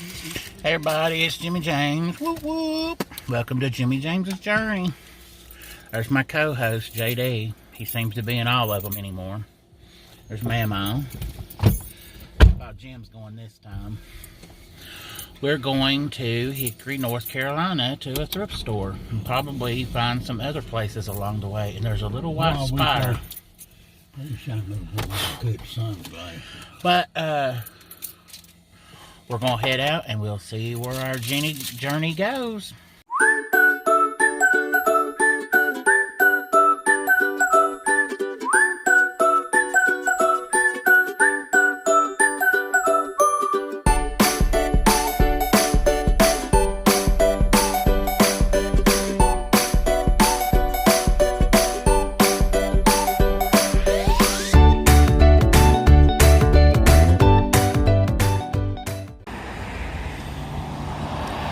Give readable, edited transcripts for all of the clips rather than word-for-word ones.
Hey everybody, it's Jimmy James. Whoop whoop. Welcome to Jimmy James's Journey. There's my co-host, JD. He seems to be in all of them anymore. There's MAMMAW. Jim's going this time. We're going to Hickory, North Carolina to a thrift store. And probably find some other places along the way. And there's a little white spider. But, we're going to head out and we'll see where our journey goes.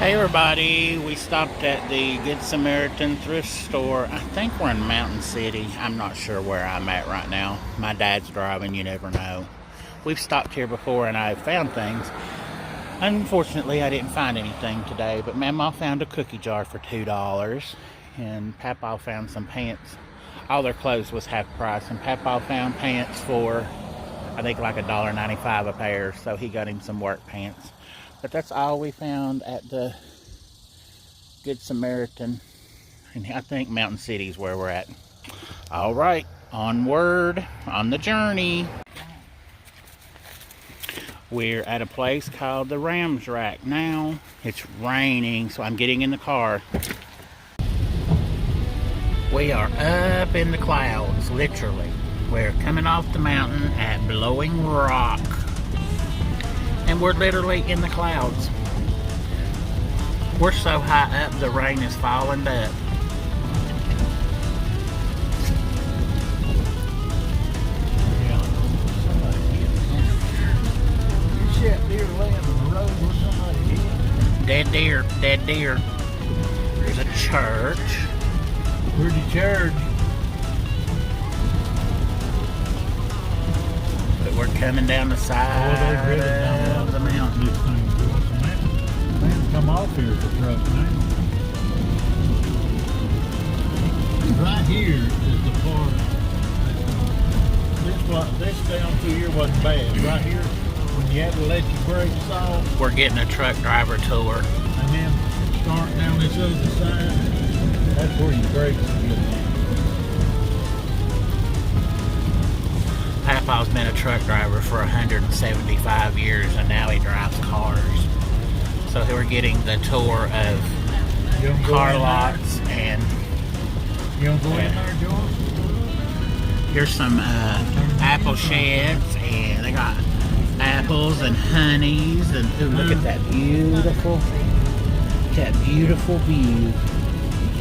Hey everybody, we stopped at the Good Samaritan thrift store. I think we're in Mountain City. I'm not sure where I'm at right now. My dad's driving, you never know. We've stopped here before and I found things. Unfortunately, I didn't find anything today, but MAMMAW found a cookie jar for $2 and papaw found some pants. All their clothes was half price and papaw found pants for, I think like $1.95 a pair, so he got him some work pants. But that's all we found at the Good Samaritan. And I think Mountain City is where we're at. All right, onward on the journey. We're at a place called the Ram's Rack now. It's raining, so I'm getting in the car. We are up in the clouds, literally. We're coming off the mountain at Blowing Rock. And we're literally in the clouds. We're so high up, the rain is falling up. Dead deer, dead deer. There's a church. Where'd you charge? But we're coming down the side of the mountain. This thing's doing some man come off here for truck now. Right here is the part. This down through here wasn't bad. Right here, when you had to let your brakes off. We're getting a truck driver tour. And then start down this other side. That's where your brakes get. Papaw's been a truck driver for 175 years and now he drives cars. So we're getting the tour of car lots and you want to go in there, Joyce? Here's some apple sheds and they got apples and honeys and ooh, look at that beautiful view.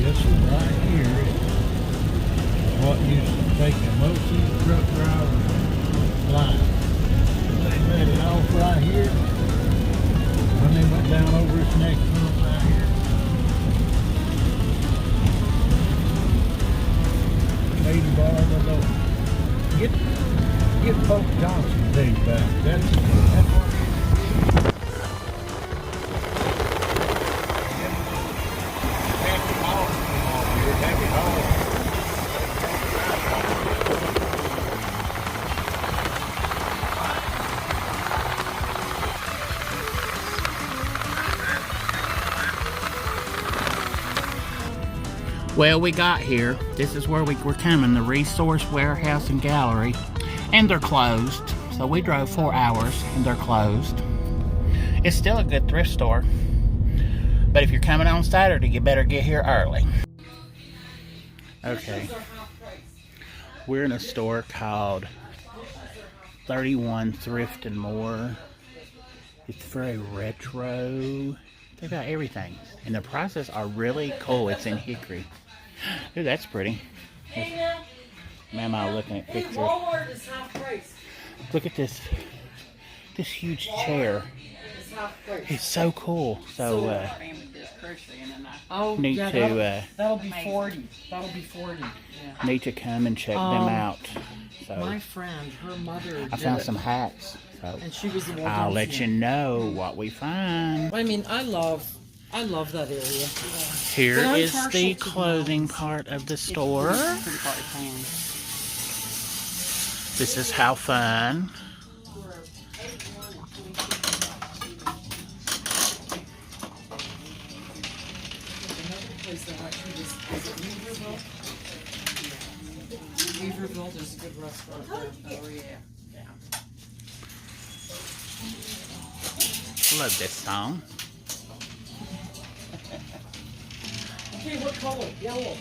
Just right here is what used to take the most of the truck drivers life. They let it off right here. When they went down over this next one right here. Lady bar, they'll go get Pope Johnson's days back. That's what. Happy Hall came off here. Happy Hall. Well, we got here. This is where we're coming, the Resource Warehouse and Gallery. And they're closed. So we drove 4 hours and they're closed. It's still a good thrift store. But if you're coming on Saturday, you better get here early. Okay. We're in a store called 31 Thrift and More. It's very retro. They got everything. And the prices are really cool. It's in Hickory. Ooh, that's pretty. MAMMAW looking at pictures. Look at this huge chair. It's so cool. So crocheting and I need to that'll be 40. That'll be 40. Yeah. Need to come and check them out. So my friend, her mother. I found some hats. So and she was the I'll let you know what we find. I mean, I love that area. Here is the clothing part of the store. This is how fun. Weaverville is a good restaurant. Oh yeah. Love this song. Okay, what color? Yellow.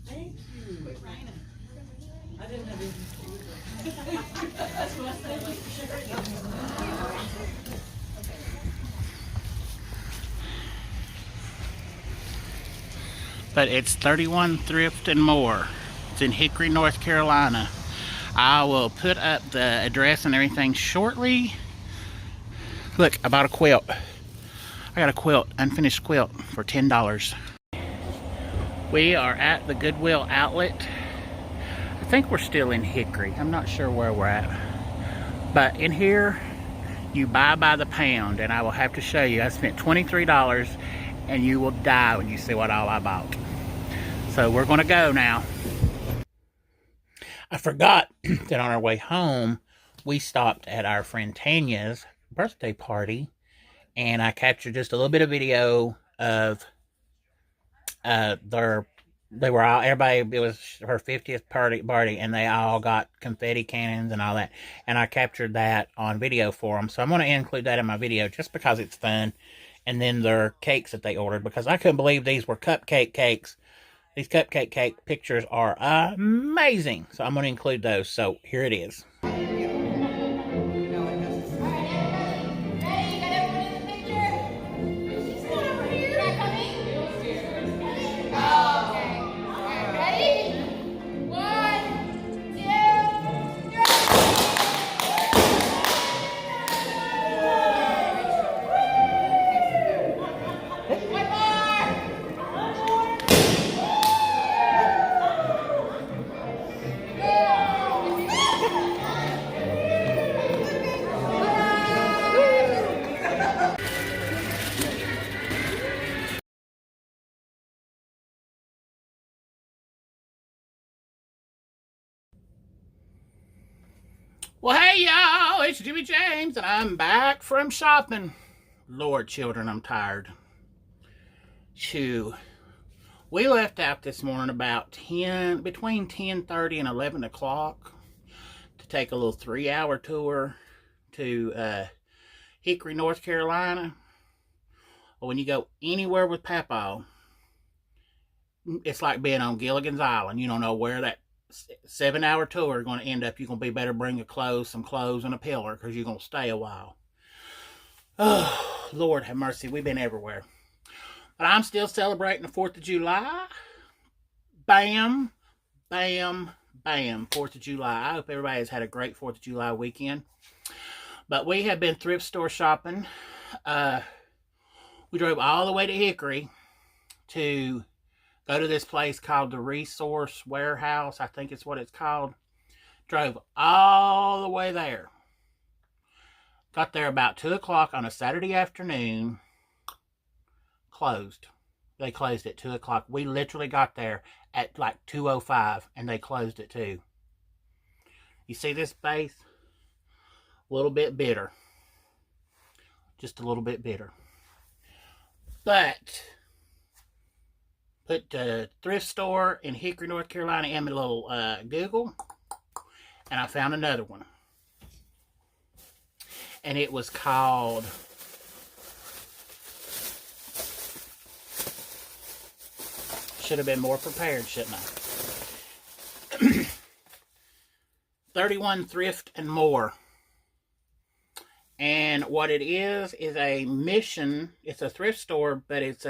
Thank you. I didn't have anything to do with it. That's what I But it's 31 Thrift and More. It's in Hickory, North Carolina. I will put up the address and everything shortly. Look, I bought a quilt. I got a quilt, unfinished quilt, for $10. We are at the Goodwill outlet. I think we're still in Hickory. I'm not sure where we're at. But in here, you buy by the pound, and I will have to show you. I spent $23, and you will die when you see what all I bought. So we're gonna go now. I forgot that on our way home, we stopped at our friend Tanya's birthday party, and I captured just a little bit of video of they were all, everybody, it was her 50th party, and they all got confetti cannons and all that, and I captured that on video for them, so I'm going to include that in my video just because it's fun. And then their cakes that they ordered, because I couldn't believe these were cupcake cakes. These cupcake cake pictures are amazing, so I'm going to include those. So here it is. Well, hey, y'all, it's Jimmy James, and I'm back from shopping. Lord, children, I'm tired. Chew. We left out this morning about between 10:30 and 11 o'clock to take a little 3-hour tour to Hickory, North Carolina. Well, when you go anywhere with papaw, it's like being on Gilligan's Island. You don't know where that 7-hour tour is going to end up. You're going to be better bring some clothes and a pillow, because you're going to stay a while. Oh, Lord have mercy. We've been everywhere. But I'm still celebrating the 4th of July. Bam, bam, bam. 4th of July. I hope everybody has had a great 4th of July weekend. But we have been thrift store shopping. We drove all the way to Hickory to go to this place called the Resource Warehouse. I think it's what it's called. Drove all the way there. Got there about 2 o'clock on a Saturday afternoon. Closed. They closed at 2 o'clock. We literally got there at like 2:05, and they closed at 2. You see this base? A little bit bitter. Just a little bit bitter. But put the thrift store in Hickory, North Carolina in my little Google, and I found another one. And it was called should have been more prepared, shouldn't I? 31 Thrift and More. And what it is a mission. It's a thrift store, but it's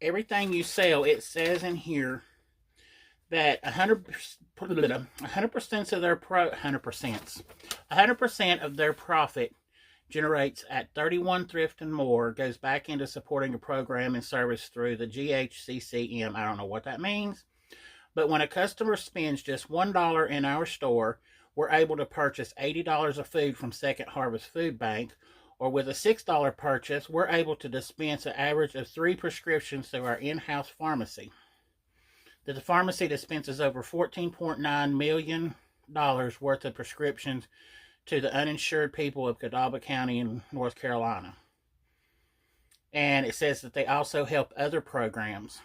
everything you sell, it says in here that 100% of their 100% of their profit generates at 31 Thrift and More goes back into supporting a program and service through the GHCCM. I don't know what that means, but when a customer spends just $1 in our store, we're able to purchase $80 of food from Second Harvest Food Bank, or with a $6 purchase, we're able to dispense an average of 3 prescriptions through our in-house pharmacy. The pharmacy dispenses over $14.9 million worth of prescriptions to the uninsured people of Cadaba County in North Carolina. And it says that they also help other programs.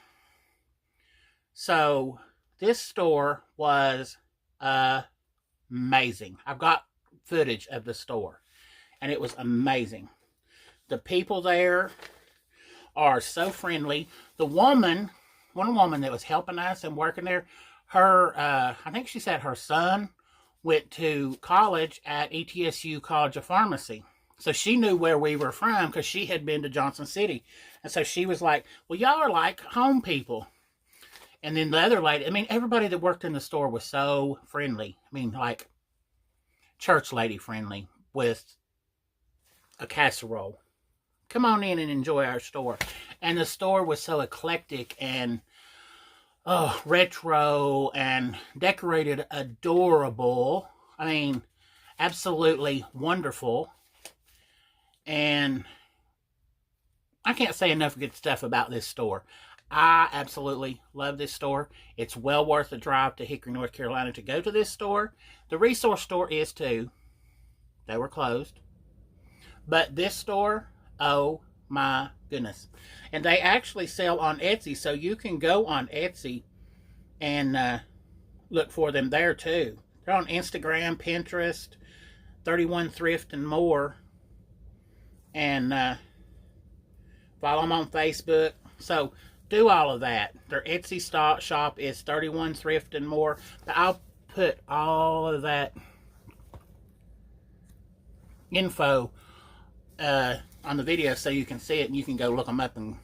So this store was amazing. I've got footage of the store, and it was amazing. The people there are so friendly. The woman, one woman that was helping us and working there, her, I think she said her son went to college at ETSU College of Pharmacy. So she knew where we were from because she had been to Johnson City. And so she was like, well, y'all are like home people. And then the other lady, I mean, everybody that worked in the store was so friendly. I mean, like church lady friendly with a casserole. Come on in and enjoy our store. And the store was so eclectic and retro and decorated adorable. I mean, absolutely wonderful. And I can't say enough good stuff about this store. I absolutely love this store. It's well worth the drive to Hickory, North Carolina to go to this store. The resource store is too. They were closed. But this store, oh my goodness. And they actually sell on Etsy, so you can go on Etsy and look for them there too. They're on Instagram, Pinterest, 31 Thrift and More. And follow them on Facebook. So do all of that. Their Etsy shop is 31 Thrift and More. But I'll put all of that info on the video so you can see it and you can go look them up, and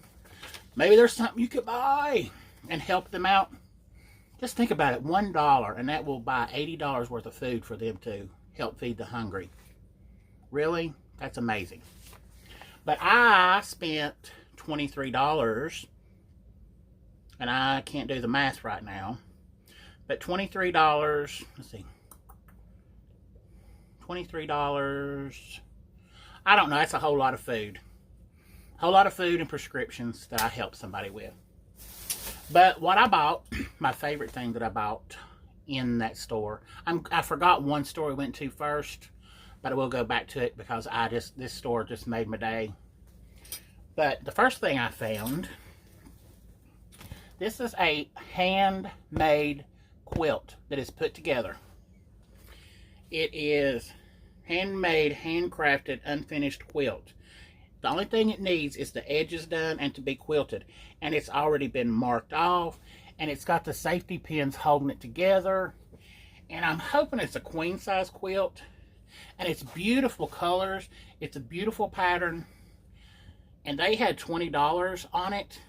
maybe there's something you could buy and help them out. Just think about it, $1, and that will buy $80 worth of food for them to help feed the hungry. Really? That's amazing. But I spent $23, and I can't do the math right now, but $23, let's see, $23, I don't know, that's a whole lot of food. A whole lot of food and prescriptions that I helped somebody with. But what I bought, my favorite thing that I bought in that store, I forgot one store we went to first, but I will go back to it because this store just made my day. But the first thing I found, this is a handmade quilt that is put together. It is handmade, handcrafted, unfinished quilt. The only thing it needs is the edges done and to be quilted. And it's already been marked off. And it's got the safety pins holding it together. And I'm hoping it's a queen size quilt. And it's beautiful colors. It's a beautiful pattern. And they had $20 on it.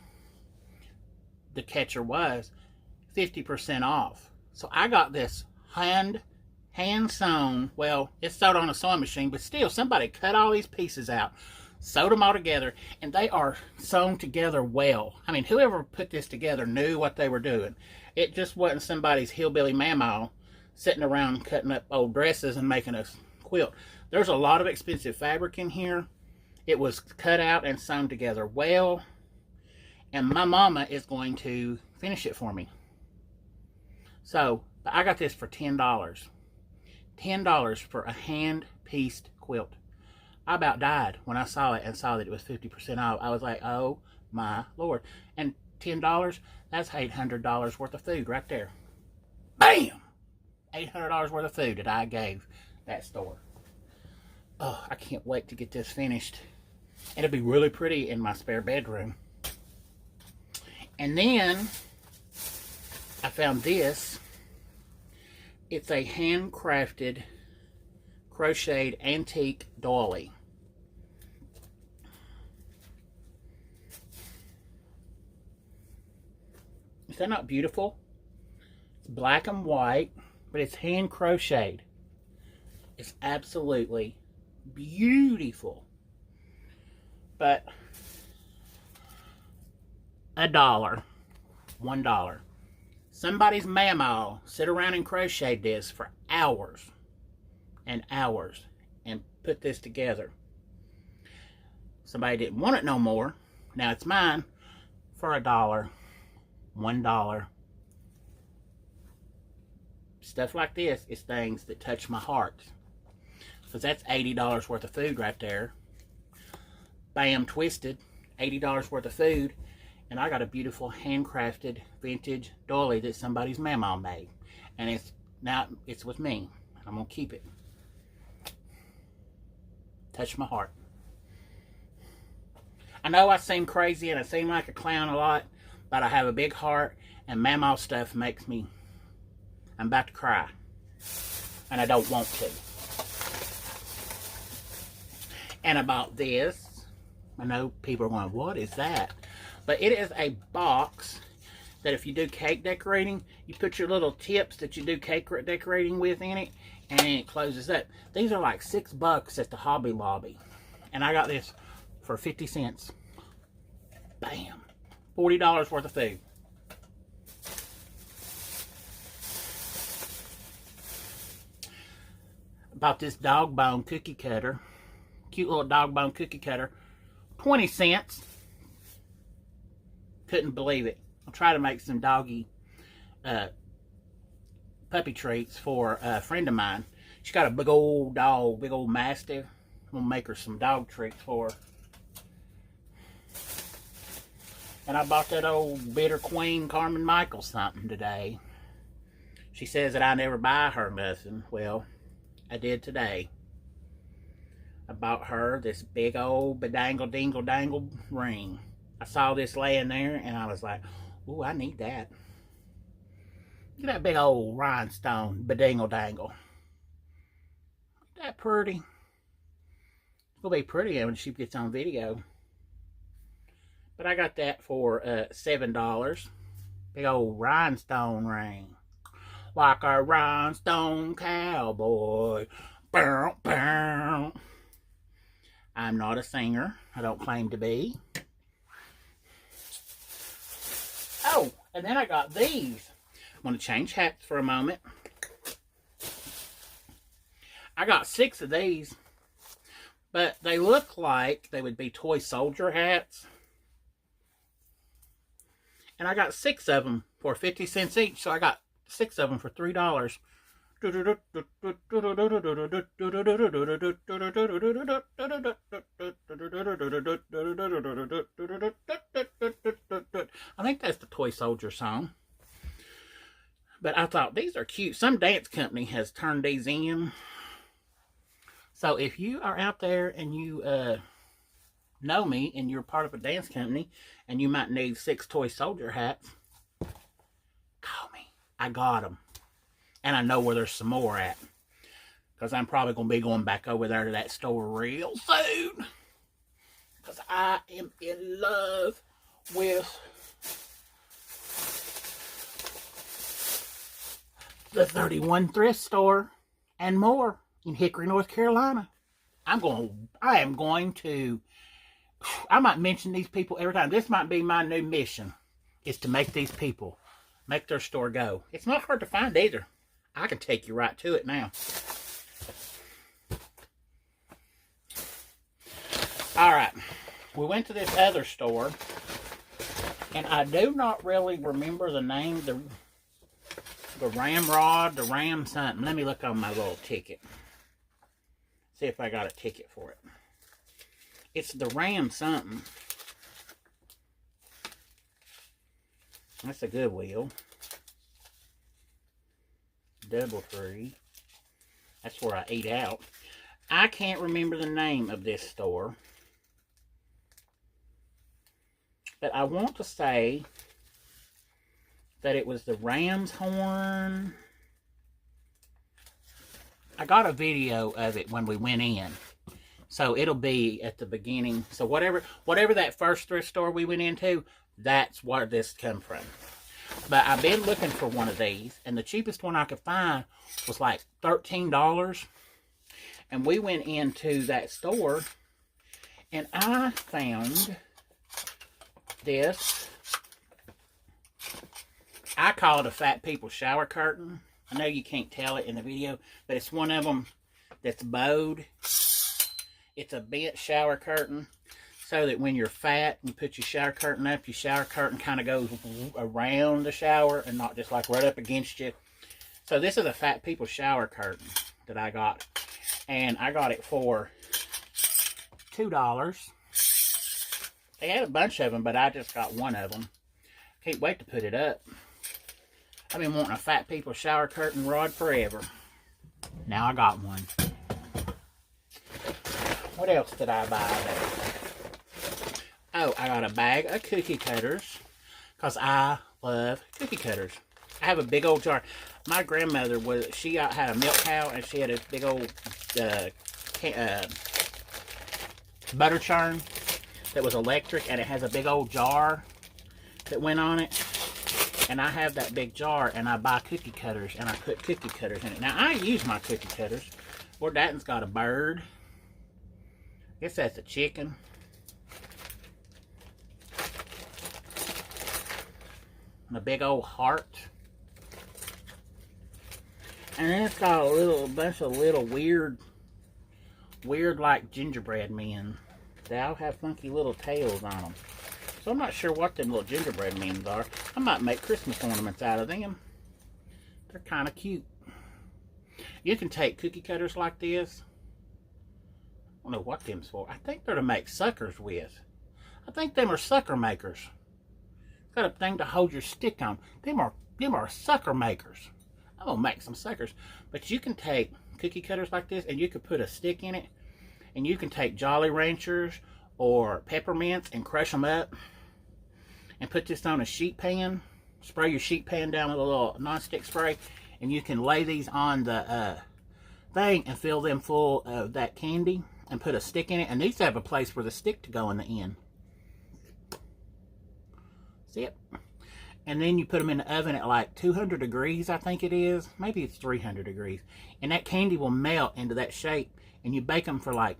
The catcher was 50% off. So I got this hand sewn. Well, it's sewed on a sewing machine, but still somebody cut all these pieces out, sewed them all together, and they are sewn together well. I mean, whoever put this together knew what they were doing. It just wasn't somebody's hillbilly MAMMAW sitting around cutting up old dresses and making a quilt. There's a lot of expensive fabric in here. It was cut out and sewn together well, and my mama is going to finish it for me. So I got this for $10. $10 for a hand-pieced quilt. I about died when I saw it and saw that it was 50% off. I was like, oh my Lord. And $10, that's $800 worth of food right there. Bam! $800 worth of food that I gave that store. Oh, I can't wait to get this finished. It'll be really pretty in my spare bedroom. And then I found this. It's a handcrafted, crocheted antique doily. Is that not beautiful? black and white, but it's hand crocheted. It's absolutely beautiful. But $1, $1. Somebody's MAMMAW sit around and crocheted this for hours and hours and put this together. Somebody didn't want it no more. Now it's mine for $1, $1. Stuff like this is things that touch my heart. Because that's $80 worth of food right there. Bam, twisted. $80 worth of food. And I got a beautiful handcrafted vintage doily that somebody's MAMMAW made. And it's with me. I'm going to keep it. Touch my heart. I know I seem crazy and I seem like a clown a lot, but I have a big heart, and MAMMAW stuff makes me, I'm about to cry. And I don't want to. And I bought this. I know people are going, what is that? But it is a box that if you do cake decorating, you put your little tips that you do cake decorating with in it, and it closes up. These are like $6 at the Hobby Lobby. And I got this for 50 cents. Bam. $40 worth of food. Bought this dog bone cookie cutter. Cute little dog bone cookie cutter. 20 cents. Couldn't believe it. I'll try to make some doggy puppy treats for a friend of mine. She's got a big old dog, big old mastiff. I'm going to make her some dog treats for her. And I bought that old bitter queen Carmen Michael something today. She says that I never buy her nothing. Well, I did today. I bought her this big old bedangle dingle dangle ring. I saw this laying there and I was like, ooh, I need that. Look at that big old rhinestone bedingle dangle. Isn't that pretty? It's going to be pretty when she gets on video. But I got that for $7. Big old rhinestone ring. Like a rhinestone cowboy. Bow, bow. I'm not a singer. I don't claim to be. Oh, and then I got these. I'm going to change hats for a moment. I got 6 of these. But they look like they would be toy soldier hats. And I got 6 of them for 50 cents each. So I got 6 of them for $3. I think that's the Toy Soldier song. But I thought these are cute. Some dance company has turned these in. So if you are out there and you know me and you're part of a dance company and you might need 6 Toy Soldier hats, call me. I got them. And I know where there's some more at. Because I'm probably going to be going back over there to that store real soon. Because I am in love with the 31 thrift store and more in Hickory, North Carolina. I might mention these people every time. This might be my new mission, is to make these people, make their store go. It's not hard to find either. I can take you right to it now. Alright, we went to this other store, and I do not really remember the name, the Ramrod, the Ram something. Let me look on my little ticket. See if I got a ticket for it. It's the Ram something. That's a good wheel. Doubletree. That's where I eat out. I can't remember the name of this store. But I want to say that it was the Ram's Horn. I got a video of it when we went in. So it'll be at the beginning. So whatever that first thrift store we went into, that's where this come from. But I've been looking for one of these, and the cheapest one I could find was like $13. And we went into that store, and I found this. I call it a fat people shower curtain. I know you can't tell it in the video, but it's one of them that's bowed. It's a bent shower curtain, so that when you're fat and you put your shower curtain up, your shower curtain kind of goes around the shower and not just like right up against you. So this is a fat people shower curtain that I got. And I got it for $2. They had a bunch of them, but I just got one of them. Can't wait to put it up. I've been wanting a fat people shower curtain rod forever. Now I got one. What else did I buy there? Oh, I got a bag of cookie cutters, because I love cookie cutters. I have a big old jar. My grandmother she had a milk cow, and she had a big old butter churn that was electric, and it has a big old jar that went on it. And I have that big jar, and I buy cookie cutters, and I put cookie cutters in it. Now, I use my cookie cutters. Lord Datton's got a bird. I guess that's a chicken. And a big old heart. And then it's got a bunch of little weird like gingerbread men. They all have funky little tails on them. So I'm not sure what them little gingerbread men are. I might make Christmas ornaments out of them. They're kind of cute. You can take cookie cutters like this. I don't know what them's for. I think they're to make suckers with. I think them are sucker makers. It's got a thing to hold your stick on. Them are sucker makers. I'm gonna make some suckers. But you can take cookie cutters like this, and you can put a stick in it, and you can take Jolly Ranchers or peppermints and crush them up and put this on a sheet pan. Spray your sheet pan down with a little nonstick spray, and you can lay these on the thing and fill them full of that candy and put a stick in it. And these have a place for the stick to go in the end. See it? And then you put them in the oven at like 200 degrees, I think it is. Maybe it's 300 degrees. And that candy will melt into that shape. And you bake them for like,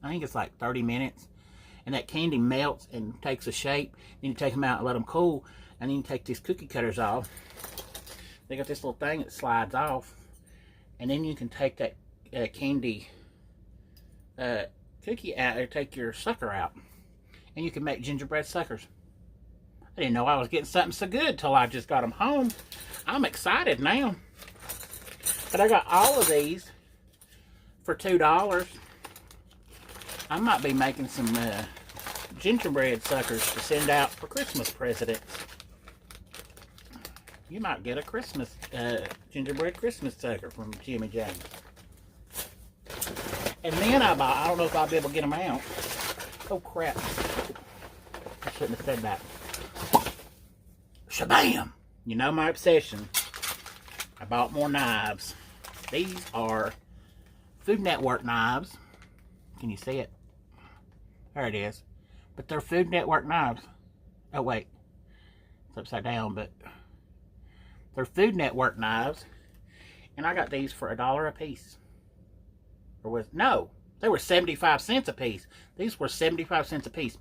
I think it's like 30 minutes. And that candy melts and takes a shape. Then you take them out and let them cool. And then you take these cookie cutters off. They got this little thing that slides off. And then you can take that candy cookie out, or take your sucker out. And you can make gingerbread suckers. I didn't know I was getting something so good till I just got them home. I'm excited now. But I got all of these for $2. I might be making some gingerbread suckers to send out for Christmas presents. You might get a Christmas gingerbread Christmas sucker from Jimmy James. And then I don't know if I'll be able to get them out. Oh crap. I shouldn't have said that. Shabam! You know my obsession. I bought more knives. These are Food Network knives. Can you see it? There it is. But they're Food Network knives. Oh wait. It's upside down, but they're Food Network knives. And I got these for $1 a piece. Or was, no, they were 75 cents a piece. These were 75 cents a piece.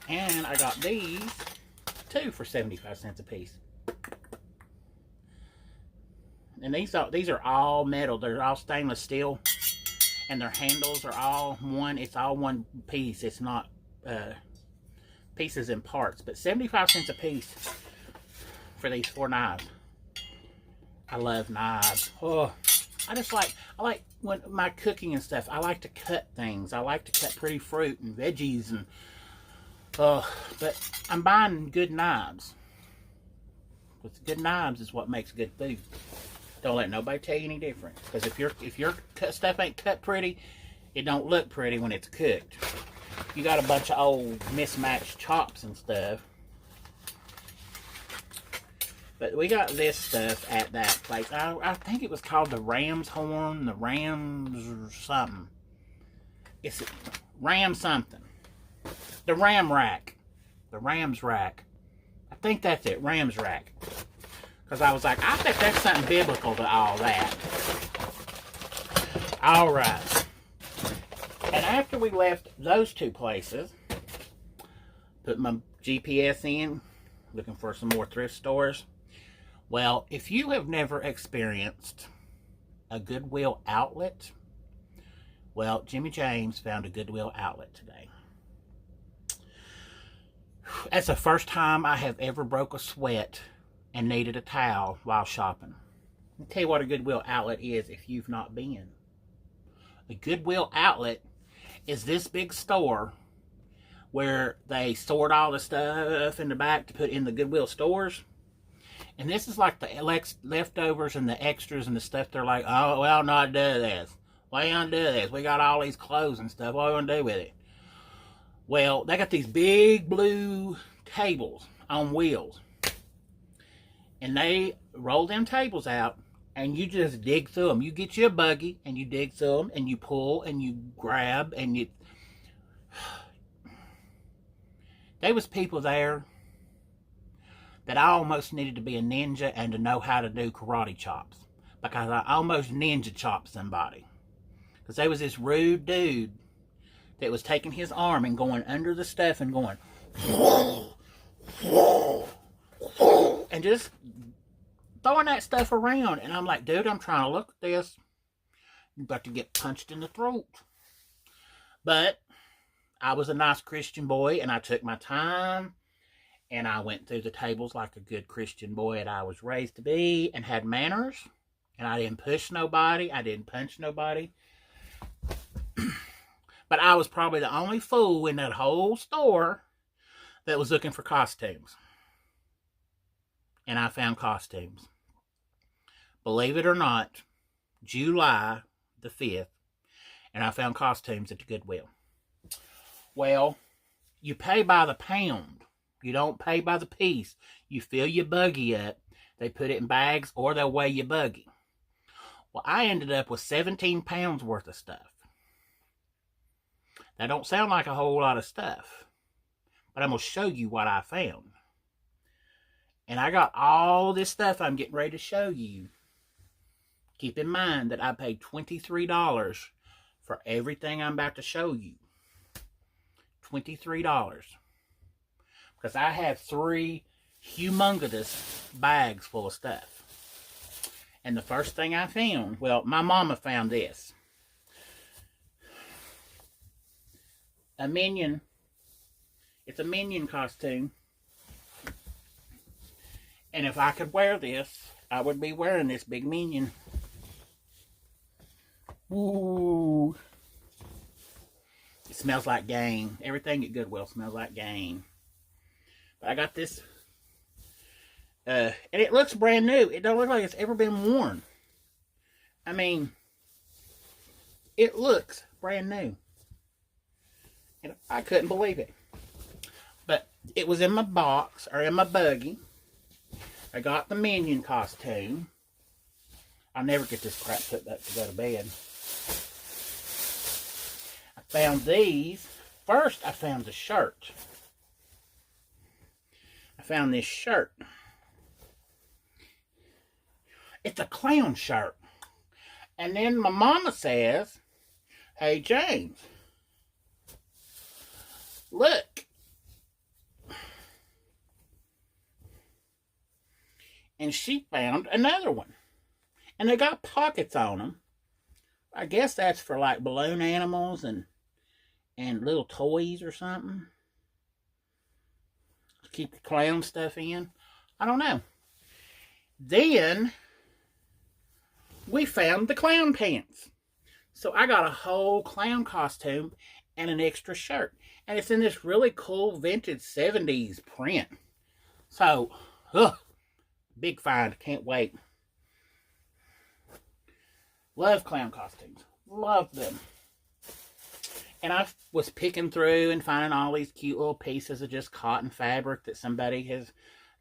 And I got these too for 75 cents a piece. And these are all metal. They're all stainless steel. And their handles are all one. It's all one piece. It's not pieces and parts. But 75 cents a piece for these 4 knives. I love knives. Oh, I like when my cooking and stuff, I like to cut things. I like to cut pretty fruit and veggies and but I'm buying good knives. Because good knives is what makes good food. Don't let nobody tell you any different. Because if your stuff ain't cut pretty, it don't look pretty when it's cooked. You got a bunch of old mismatched chops and stuff. But we got this stuff at that place. I think it was called the Ram's Horn, the Rams or something. It's Ram something. The Ram Rack. the Rams rack. I think that's it, Rams rack. Because I was like, I think that's something biblical to all that. All right. And after we left those two places, put my GPS in, looking for some more thrift stores. Well, if you have never experienced a Goodwill outlet, well, Jimmy James found a Goodwill outlet today. That's the first time I have ever broke a sweat and needed a towel while shopping. I'll tell you what a Goodwill outlet is if you've not been. A Goodwill outlet is this big store where they sort all the stuff in the back to put in the Goodwill stores. And this is like the leftovers and the extras and the stuff they're like, oh, well, not do this. Why you gonna do this? We got all these clothes and stuff. What are we gonna do with it? Well, they got these big blue tables on wheels. And they roll them tables out and you just dig through them. You get you a buggy and you dig through them and you pull and you grab and you... There was people there that I almost needed to be a ninja and to know how to do karate chops. Because I almost ninja chopped somebody. Because there was this rude dude that was taking his arm and going under the stuff and going... and just throwing that stuff around. And I'm like, dude, I'm trying to look at this. I'm about to get punched in the throat. But I was a nice Christian boy and I took my time. And I went through the tables like a good Christian boy that I was raised to be and had manners. And I didn't push nobody. I didn't punch nobody. But I was probably the only fool in that whole store that was looking for costumes. And I found costumes. Believe it or not, July the 5th. And I found costumes at the Goodwill. Well, you pay by the pound. You don't pay by the piece. You fill your buggy up. They put it in bags or they'll weigh your buggy. Well, I ended up with 17 pounds worth of stuff. That don't sound like a whole lot of stuff. But I'm going to show you what I found. And I got all this stuff I'm getting ready to show you. Keep in mind that I paid $23 for everything I'm about to show you. $23. Because I have 3 humongous bags full of stuff. And the first thing I found, well, my mama found this. A Minion. It's a Minion costume. And if I could wear this, I would be wearing this big Minion. Ooh. It smells like game. Everything at Goodwill smells like game. But I got this. And it looks brand new. It don't look like it's ever been worn. I mean, it looks brand new. And I couldn't believe it. But it was in my box, or in my buggy. I got the Minion costume. I'll never get this crap put up to go to bed. I found these. First, I found the shirt. I found this shirt. It's a clown shirt. And then my mama says, hey, James, look. And she found another one. And they got pockets on them. I guess that's for like balloon animals and little toys or something. To keep the clown stuff in. I don't know. Then we found the clown pants. So I got a whole clown costume and an extra shirt. And it's in this really cool vintage 70s print. So, big find. Can't wait. Love clown costumes. Love them. And I was picking through and finding all these cute little pieces of just cotton fabric that somebody has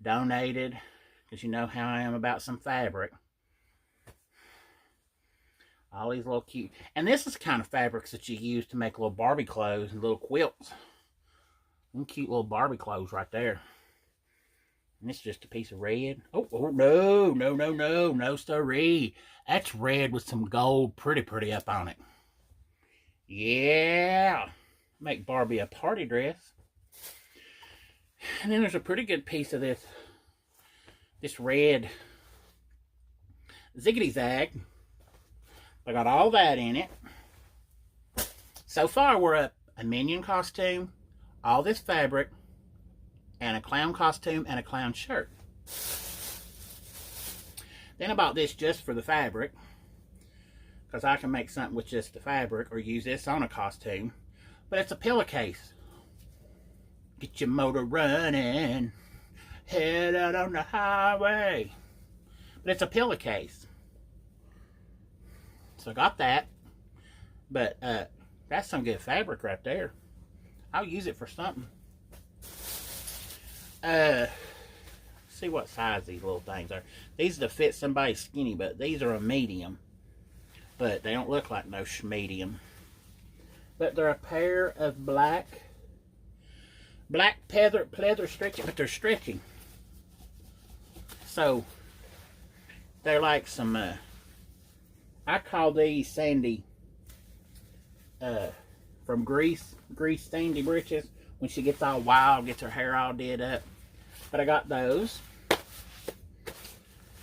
donated. Because you know how I am about some fabric. All these little cute... And this is the kind of fabrics that you use to make little Barbie clothes and little quilts. Them cute little Barbie clothes right there. And it's just a piece of red. Oh, no, sorry. That's red with some gold pretty up on it. Yeah. Make Barbie a party dress. And then there's a pretty good piece of this red ziggity zag. I got all that in it. So far, we're up a Minion costume, all this fabric, and a clown costume and a clown shirt. Then I bought this just for the fabric, because I can make something with just the fabric or use this on a costume. But it's a pillowcase. Get your motor running, head out on the highway. But it's a pillowcase. So I got that. But that's some good fabric right there. I'll use it for something. See what size these little things are. These are to fit somebody's skinny, but these are a medium. But they don't look like no medium. But they're a pair of black pleather stretching, but they're stretching. So they're like some I call these Sandy from Grease Sandy britches, when she gets all wild, gets her hair all did up. But I got those.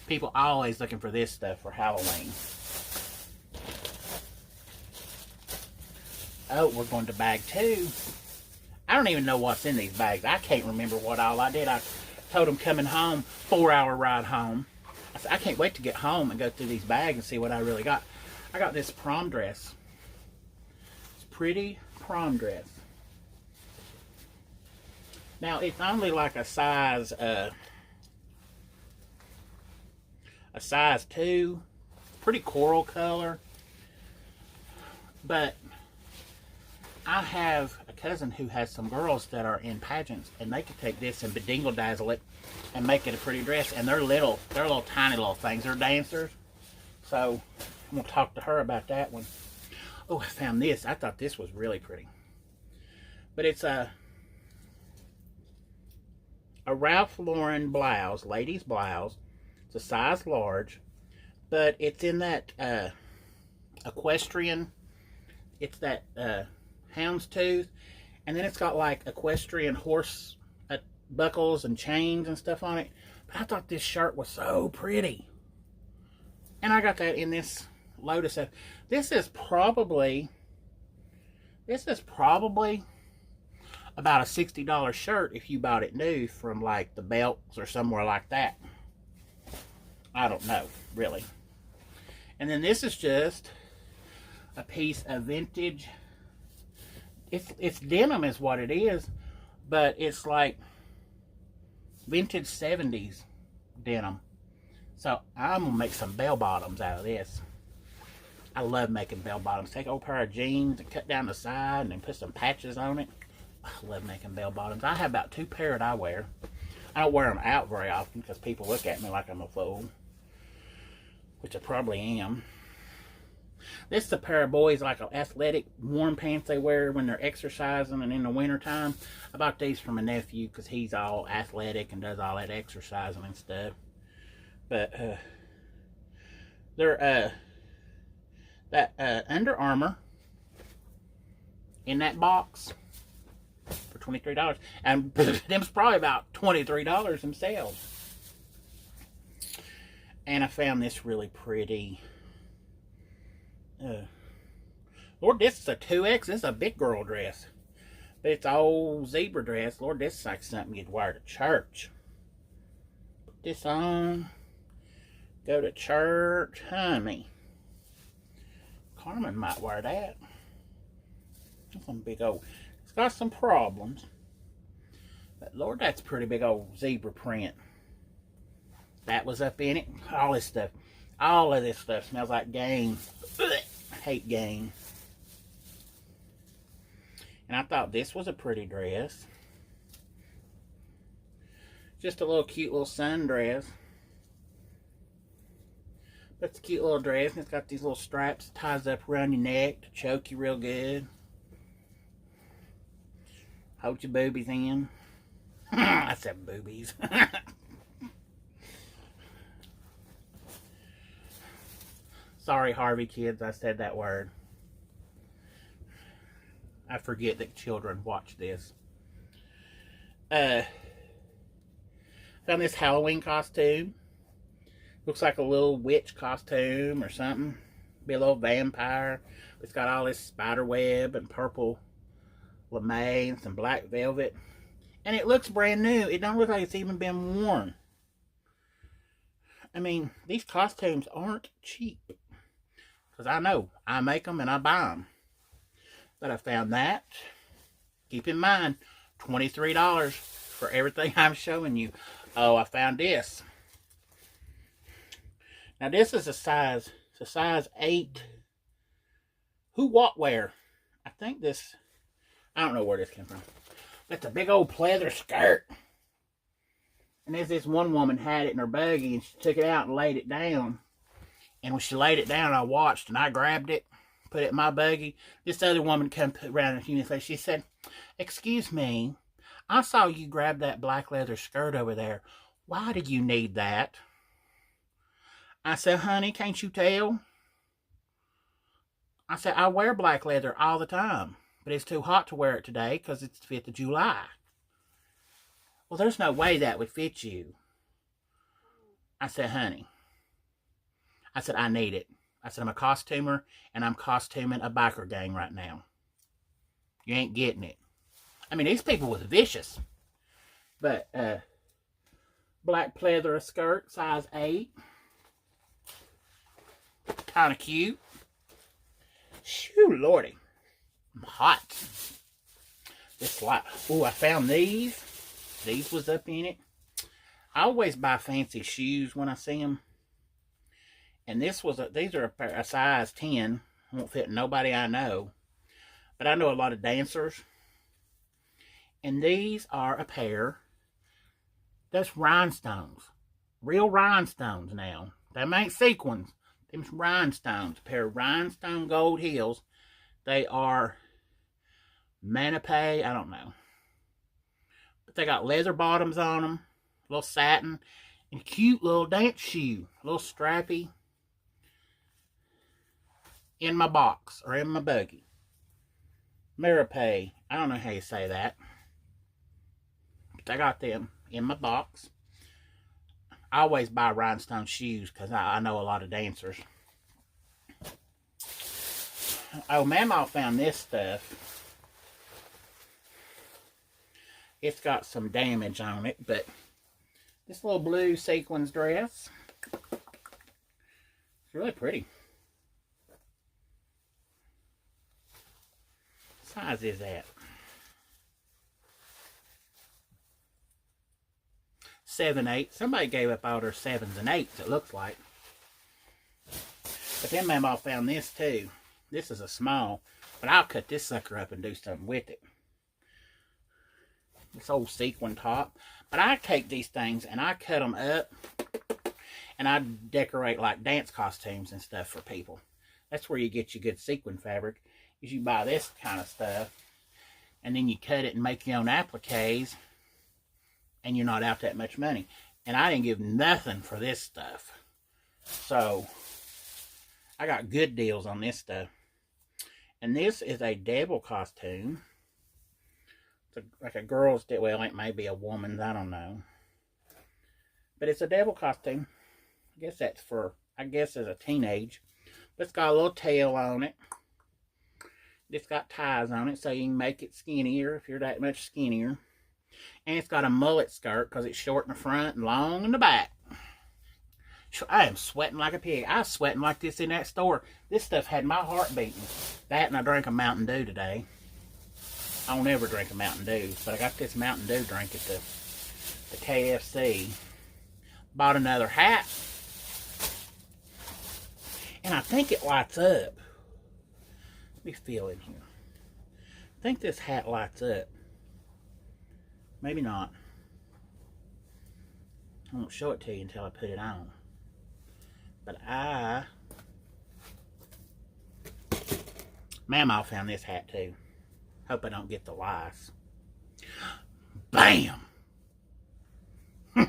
People always looking for this stuff for Halloween. Oh, we're going to bag 2. I don't even know what's in these bags. I can't remember what all I did. I told them coming home, 4-hour ride home. I said, I can't wait to get home and go through these bags and see what I really got. I got this prom dress. It's a pretty prom dress. Now, it's only like a size 2. Pretty coral color. But I have a cousin who has some girls that are in pageants, and they could take this and bedingle dazzle it and make it a pretty dress. And they're little tiny little things. They're dancers. So I'm gonna talk to her about that one. Oh, I found this. I thought this was really pretty. But it's a Ralph Lauren blouse, ladies blouse. It's a size large, but it's in that equestrian. It's that houndstooth, and then it's got like equestrian horse buckles and chains and stuff on it. But I thought this shirt was so pretty, and I got that in this Lotus. This is probably about a $60 shirt if you bought it new from like the Belks or somewhere like that. I don't know, really. And then this is just a piece of vintage. It's denim is what it is, but it's like vintage 70s denim. So I'm gonna make some bell bottoms out of this. I love making bell bottoms. Take an old pair of jeans and cut down the side and then put some patches on it. I love making bell bottoms. I have about 2 pair that I wear. I don't wear them out very often because people look at me like I'm a fool, which I probably am. This is a pair of boys like athletic warm pants they wear when they're exercising and in the winter time. I bought these for my nephew because he's all athletic and does all that exercising and stuff. But they're that Under Armour in that box for $23, and them's probably about $23 themselves. And I found this really pretty. Lord, this is a 2X. This is a big girl dress, but it's an old zebra dress. Lord, this is like something you'd wear to church. Put this on, go to church, honey. Carmen might wear that. That's some big old. It's got some problems, but Lord, that's a pretty big old zebra print. That was up in it. All this stuff. All of this stuff smells like game. I hate game. And I thought this was a pretty dress. Just a little cute little sundress. But it's a cute little dress, and it's got these little straps. It ties up around your neck to choke you real good. Hold your boobies in. I said boobies. Sorry, Harvey kids, I said that word. I forget that children watch this. Found this Halloween costume. Looks like a little witch costume or something. Be a little vampire. It's got all this spider web and purple lame and some black velvet. And it looks brand new. It don't look like it's even been worn. I mean, these costumes aren't cheap. Because I know. I make them and I buy them. But I found that. Keep in mind, $23 for everything I'm showing you. Oh, I found this. Now this is it's a size 8. Who what wear? I think this, I don't know where this came from. It's a big old pleather skirt. And there's this one woman had it in her buggy and she took it out and laid it down. And when she laid it down, I watched and I grabbed it, put it in my buggy. This other woman come around a few minutes later. She said, "Excuse me, I saw you grab that black leather skirt over there. Why do you need that?" I said, "Honey, can't you tell?" I said, "I wear black leather all the time, but it's too hot to wear it today because it's the 5th of July. "Well, there's no way that would fit you." I said, "Honey," I said, "I need it." I said, "I'm a costumer, and I'm costuming a biker gang right now. You ain't getting it." I mean, these people was vicious. But, black pleather skirt, size 8. Kind of cute. Shoo, lordy. I'm hot. This light. Oh, I found these. These was up in it. I always buy fancy shoes when I see them. And these are a size 10. Won't fit nobody I know. But I know a lot of dancers. And these are a pair. That's rhinestones. Real rhinestones now. Them ain't sequins. Them's rhinestones. A pair of rhinestone gold heels. They are MAMMAW, I don't know. But they got leather bottoms on them. A little satin. And cute little dance shoe. A little strappy. In my box. Or in my buggy. MAMMAW. I don't know how you say that. But I got them in my box. I always buy rhinestone shoes because I know a lot of dancers. Oh, Mama found this stuff. It's got some damage on it, but this little blue sequins dress. It's really pretty. What size is that? 7/8. Somebody gave up all their 7s and 8s, it looks like. But then Mama found this too. This is a small, but I'll cut this sucker up and do something with it. This old sequin top. But I take these things and I cut them up and I decorate like dance costumes and stuff for people. That's where you get your good sequin fabric, is you buy this kind of stuff and then you cut it and make your own appliques. And you're not out that much money. And I didn't give nothing for this stuff. So, I got good deals on this stuff. And this is a devil costume. It's like a girl's, well, it may be a woman's, I don't know. But it's a devil costume. I guess that's for, I guess as a teenage. But it's got a little tail on it. It's got ties on it so you can make it skinnier if you're that much skinnier. And it's got a mullet skirt because it's short in the front and long in the back. I am sweating like a pig. I was sweating like this in that store. This stuff had my heart beating. That and I drank a Mountain Dew today. I don't ever drink a Mountain Dew. But I got this Mountain Dew drink at the KFC. Bought another hat. And I think it lights up. Let me feel in here. I think this hat lights up. Maybe not. I won't show it to you until I put it on. But Mama found this hat too. Hope I don't get the lice. Bam! But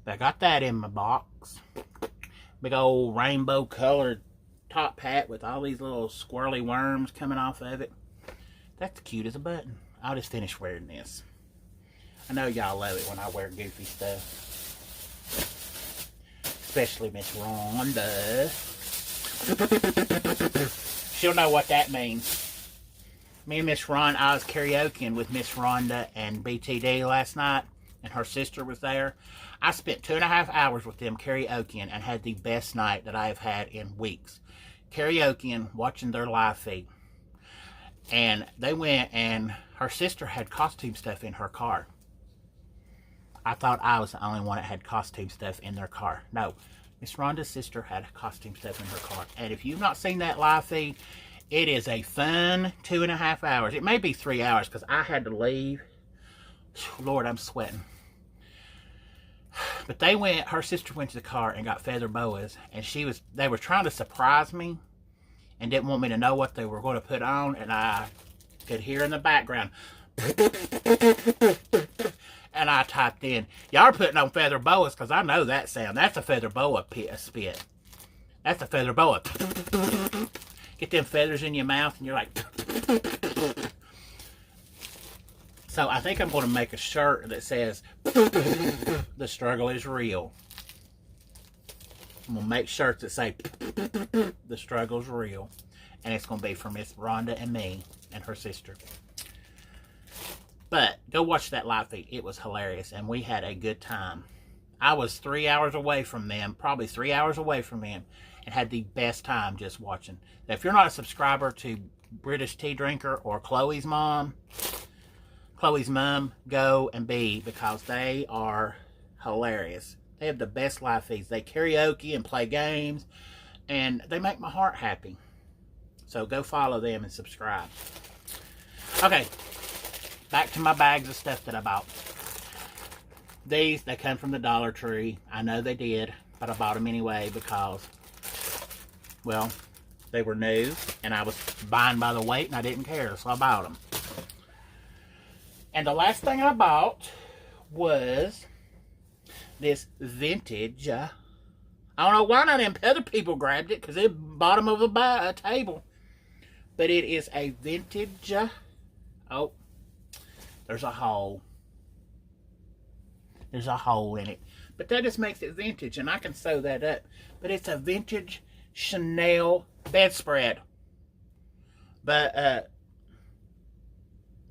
I got that in my box. Big old rainbow colored top hat with all these little squirrely worms coming off of it. That's cute as a button. I'll just finish wearing this. I know y'all love it when I wear goofy stuff. Especially Miss Rhonda. She'll know what that means. Me and Miss Rhonda, I was karaokeing with Miss Rhonda and BTD last night, and her sister was there. I spent 2.5 hours with them karaokeing and had the best night that I have had in weeks. Karaokeing, watching their live feed. And they went, and her sister had costume stuff in her car. I thought I was the only one that had costume stuff in their car. No, Miss Rhonda's sister had costume stuff in her car. And if you've not seen that live feed, it is a fun 2.5 hours. It may be 3 hours because I had to leave. Lord, I'm sweating. But they went, her sister went to the car and got feather boas. And they were trying to surprise me and didn't want me to know what they were going to put on. And I could hear in the background. And I typed in, y'all are putting on feather boas because I know that sound. That's a feather boa spit. That's a feather boa. Get them feathers in your mouth and you're like. So I think I'm going to make a shirt that says, the struggle is real. I'm going to make shirts that say, the struggle's real. And it's going to be for Miss Rhonda and me and her sister. But go watch that live feed. It was hilarious, and we had a good time. I was 3 hours away from them, probably 3 hours away from them, and had the best time just watching. Now, if you're not a subscriber to British Tea Drinker or Chloe's mom, go and be, because they are hilarious. They have the best live feeds. They karaoke and play games, and they make my heart happy. So go follow them and subscribe. Okay. Back to my bags of stuff that I bought. They come from the Dollar Tree. I know they did, but I bought them anyway because, well, they were new, and I was buying by the weight, and I didn't care, so I bought them. And the last thing I bought was this vintage. I don't know why none of them other people grabbed it, because it bottom of the table. But it is a vintage. Oh. There's a hole. There's a hole in it. But that just makes it vintage, and I can sew that up. But it's a vintage Chanel bedspread. But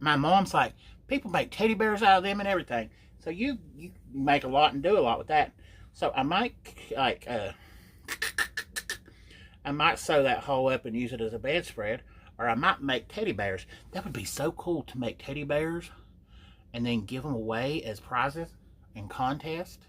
my mom's like, people make teddy bears out of them and everything. So you make a lot and do a lot with that. So I might I might sew that hole up and use it as a bedspread. Or I might make teddy bears. That would be so cool to make teddy bears and then give them away as prizes in contest.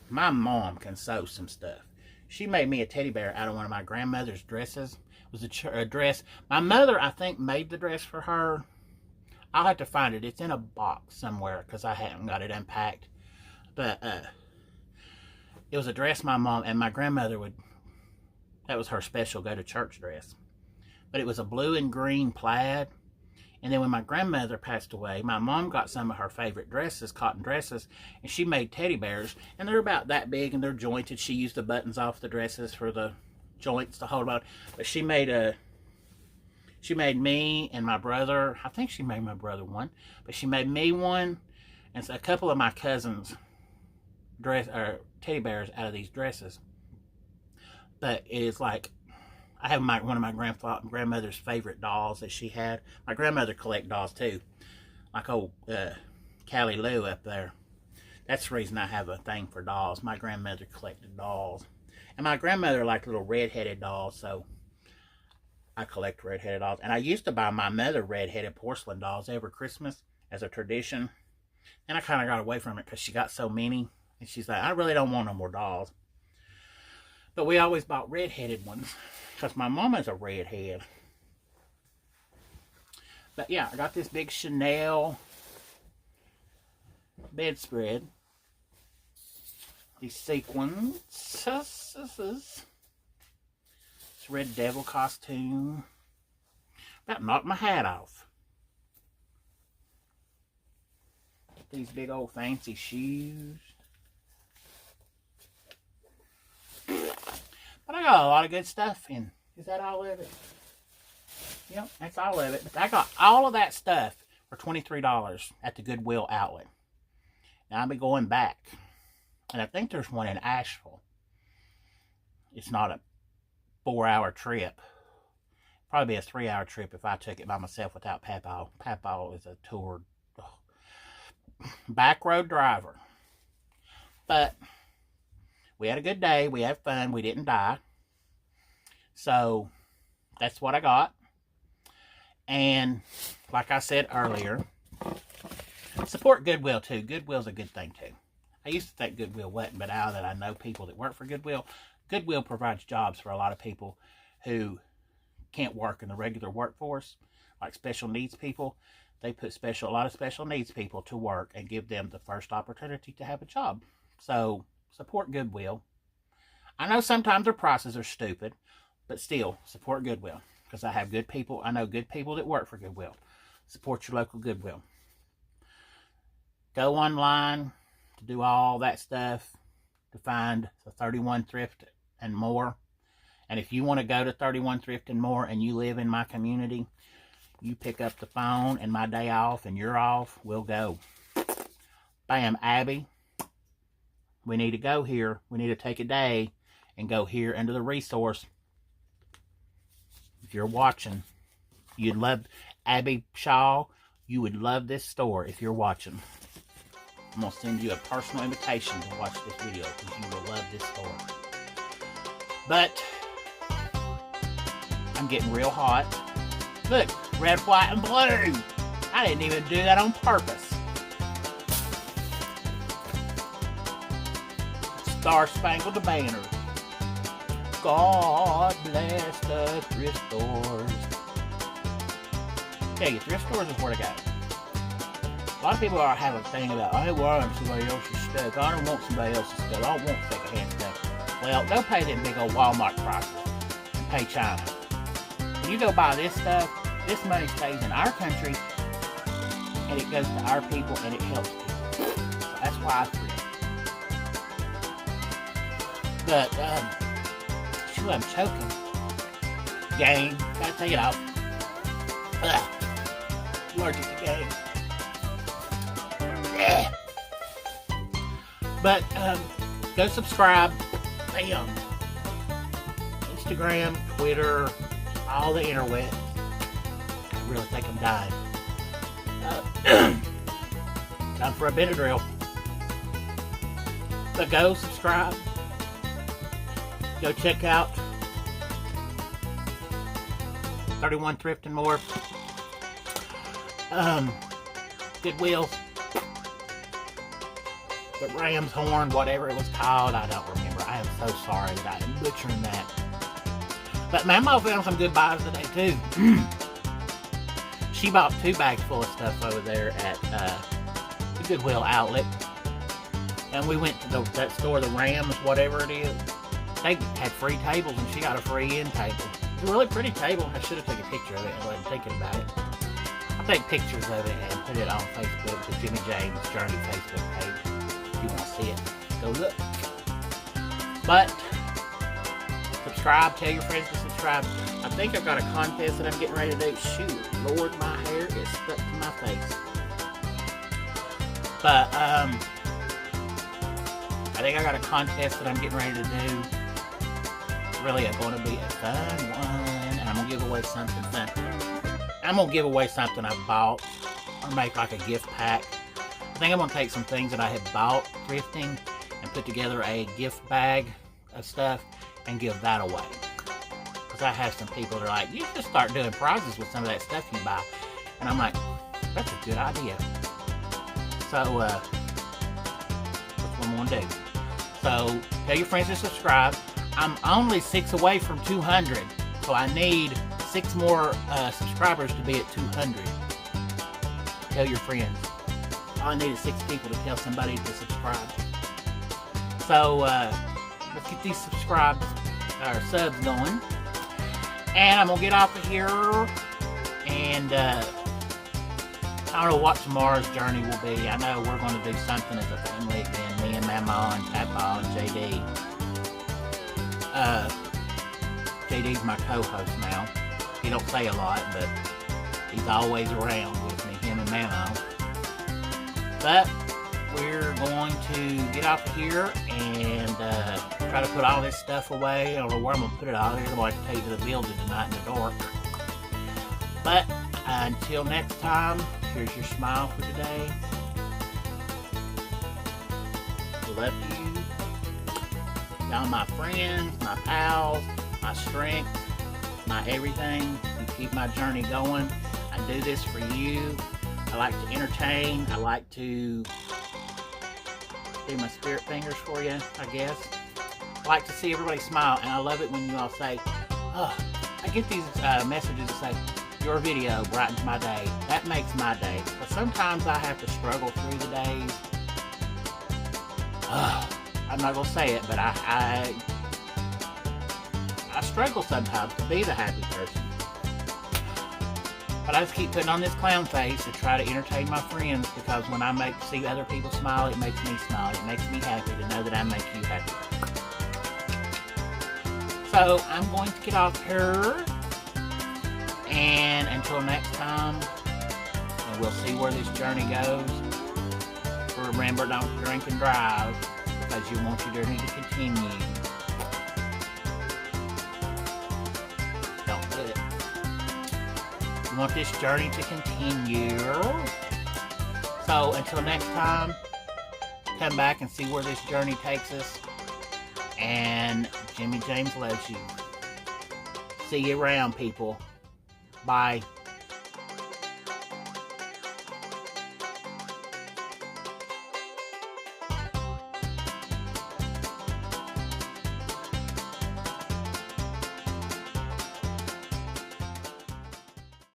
My mom can sew some stuff. She made me a teddy bear out of one of my grandmother's dresses. It was a dress. My mother, I think, made the dress for her. I'll have to find it. It's in a box somewhere because I haven't got it unpacked. But it was a dress my mom and my grandmother would. That was her special go-to-church dress. But it was a blue and green plaid. And then when my grandmother passed away, my mom got some of her favorite dresses, cotton dresses, and she made teddy bears. And they're about that big, and they're jointed. She used the buttons off the dresses for the joints to hold on. But she made me and my brother, I think she made my brother one, but she made me one, and so a couple of my cousins' teddy bears out of these dresses. But it is like, I have one of my grandmother's favorite dolls that she had. My grandmother collected dolls too. Like old Callie Lou up there. That's the reason I have a thing for dolls. My grandmother collected dolls. And my grandmother liked little red-headed dolls, so I collect red-headed dolls. And I used to buy my mother red-headed porcelain dolls every Christmas as a tradition. And I kind of got away from it because she got so many. And she's like, I really don't want no more dolls. But we always bought red-headed ones because my mama's a redhead. But yeah, I got this big Chanel bedspread. These sequins. It's This Red Devil costume. About knocked my hat off. These big old fancy shoes. But I got a lot of good stuff in. Is that all of it? Yep, that's all of it. But I got all of that stuff for $23 at the Goodwill outlet. Now I'll be going back. And I think there's one in Asheville. It's not a 4-hour trip. Probably be a 3-hour trip if I took it by myself without papaw. Papaw is a tour back road driver. But we had a good day. We had fun. We didn't die. So that's what I got. And like I said earlier, support Goodwill too. Goodwill's a good thing too. I used to think Goodwill wasn't, but now that I know people that work for Goodwill, Goodwill provides jobs for a lot of people who can't work in the regular workforce, like special needs people. They put a lot of special needs people to work and give them the first opportunity to have a job. So support Goodwill. I know sometimes their prices are stupid, but still support Goodwill. Because I have good people. I know good people that work for Goodwill. Support your local Goodwill. Go online to do all that stuff to find the 31 Thrift and More. And if you want to go to 31 Thrift and More and you live in my community, you pick up the phone and my day off and you're off, we'll go. Bam, Abby, we need to go here. We need to take a day and go here into the resource. If you're watching, you'd love, Abby Shaw, you would love this store if you're watching. I'm going to send you a personal invitation to watch this video because you will love this store. But I'm getting real hot. Look, red, white, and blue. I didn't even do that on purpose. Star Spangled Banner. God bless the thrift stores. Tell you, thrift stores is where to go. A lot of people have a thing about, I want somebody else's stuff. I don't want somebody else's stuff. I don't want secondhand stuff. Well, they'll pay them big old Walmart prices and pay China. When you go buy this stuff, this money stays in our country and it goes to our people and it helps people. So that's why I thrift. But, I'm choking. Game. Gotta take it off. Ugh. Allergic to game. Yeah. But, go subscribe. Bam. Instagram, Twitter, all the interweb. I really think I'm dying. Time for a Benadryl. But go subscribe. Go check out 31 Thrift and More. Goodwill. The Ram's Horn, whatever it was called. I don't remember. I am so sorry that I'm butchering that. But MAMMAW found some good buys today too. She bought 2 bags full of stuff over there at the Goodwill outlet. And we went to that store, the Rams, whatever it is. They had free tables and she got a free end table. It's a really pretty table. I should have taken a picture of it and wasn't thinking about it. I'll take pictures of it and put it on Facebook, the Jimmy James Journey Facebook page. If you want to see it, go look. But subscribe, tell your friends to subscribe. I think I've got a contest that I'm getting ready to do. Shoot, Lord, my hair is stuck to my face. But I think I got a contest that I'm getting ready to do. Really going to be a fun one, and I'm gonna give away something fun. I'm gonna give away something I bought, or make like a gift pack. I think I'm gonna take some things that I had bought thrifting and put together a gift bag of stuff and give that away. Because I have some people that are like, you should start doing prizes with some of that stuff you buy, and I'm like, that's a good idea. So that's what I'm gonna do. So tell your friends to subscribe. I'm only 6 away from 200, so I need 6 more subscribers to be at 200. Tell your friends. All I need is 6 people to tell somebody to subscribe. So let's get these subs going. And I'm gonna get off of here, and I don't know what tomorrow's journey will be. I know we're gonna do something as a family again, me and MAMMAW and papaw and JD. JD's my co-host now. He don't say a lot, but he's always around with me, him and MAMMAW. But we're going to get off of here and try to put all this stuff away. I don't know where I'm going to put it all. I'm going to have to take it to the building tonight in the dark. But until next time, here's your smile for today. Love you. Y'all my friends, my pals, my strength, my everything. You keep my journey going. I do this for you. I like to entertain. I like to do my spirit fingers for you, I guess. I like to see everybody smile, and I love it when you all say, oh, I get these messages that say, your video brightens my day. That makes my day. But sometimes I have to struggle through the days. I'm not going to say it, but I struggle sometimes to be the happy person. But I just keep putting on this clown face to try to entertain my friends, because when I see other people smile, it makes me smile. It makes me happy to know that I make you happy. So I'm going to get off here, and until next time, and we'll see where this journey goes. Remember, don't drink and drive, because you want your journey to continue. Don't do it. You want this journey to continue. So until next time, come back and see where this journey takes us. And Jimmy James loves you. See you around, people. Bye.